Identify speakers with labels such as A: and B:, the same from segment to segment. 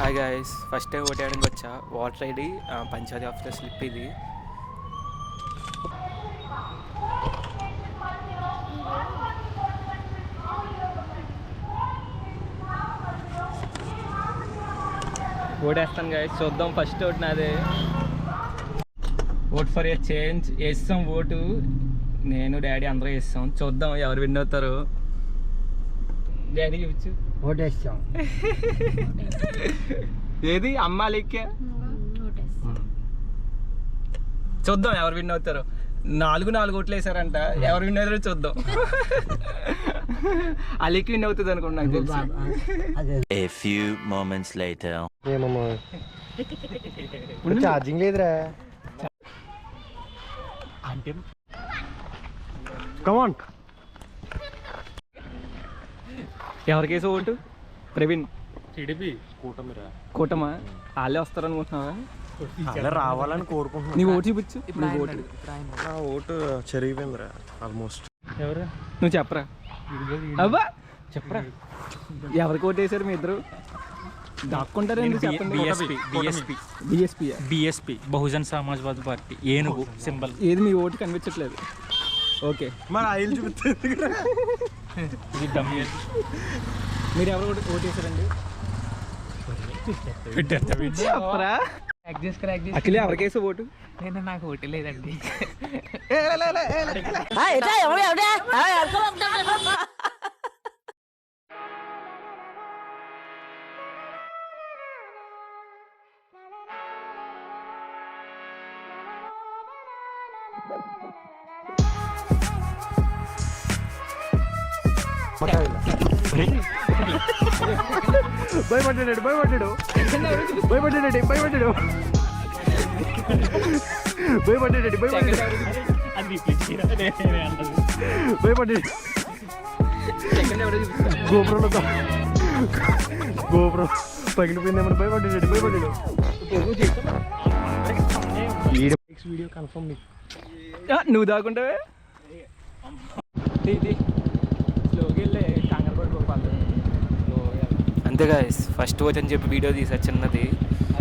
A: Hi guys, first time ఓటేయడానికి వచ్చా. Voter ID panchayati officer slip ఇది. ఓటేస్తాను గాయస్, చూద్దాం. ఫస్ట్ ఓటు నాదే. ఓట్ ఫర్ ఏ చేంజ్ వేస్తాం. ఓటు నేను డాడీ అందరూ వేస్తాం. చూద్దాం ఎవరు విన్ అవుతారు. డాడీ చూపించు.
B: ఓటేస్తాం.
A: ఏది అమ్మ అలీకే. చూద్దాం ఎవరు విన్ అవుతారు. 4 ఓట్లు వేసారంట. ఎవరు విన్ అవుతారో చూద్దాం. అలీకి విన్ అవుతుంది అనుకుంటున్నా నాకు తెలిసి.
C: A few moments later.
B: ఏమమ్మా ఛార్జింగ్ లేదురా. కమాన్.
A: ఎవరికేసో ఓటు? ప్రవీణ్.
D: టీడీపీ
A: కూటమా? వాళ్ళే వస్తారు అనుకుంటున్నావా?
B: రావాలని కోరుకుంటున్నా.
A: నీ ఓటు చూపించు. నీ ఓటు.
B: నా ఓటు చెరిగిపోయిందిరా ఆల్మోస్ట్.
A: ఎవరు? నువ్వు చెప్పరా. అబ్బా చెప్పరా. ఎవరికి ఓటు వేసారు మీ ఇద్దరు? దాక్కుంటారు ఎందుకు చెప్పండి.
D: బిఎస్పి బహుజన్ సమాజ్వాదీ పార్టీ ఏనుగు సింబల్.
A: ఏది మీ ఓటు కనిపించట్లేదు. ఓకే
B: మరి ఆయిల్ చూపిస్తుంది.
A: మీరు ఎవరు ఓటు వేసారండి? చెప్పరా. అఖిలే ఎవరికేసే ఓటు?
E: నేను నాకు ఓటు లేదండి.
B: భయపడ్డాడు భయపడ్డాడు భయపడ్డాడు భయపడ్డాడు భయపడ్డాడు భయపడ్డాడు. గోపురంలో గోపురం పగిలిపోయిందేమో. భయపడ్డాడు భయపడ్డాడు. Video confirm.
A: నువ్వు దాకుంటావే. అంతే గాయస్, ఫస్ట్ ఓట్ అని చెప్పి వీడియో తీసా చిన్నది.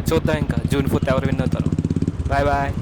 A: చూద్దాం ఇంకా జూన్ 4 ఎవరు విన్ అవుతారు. Bye bye.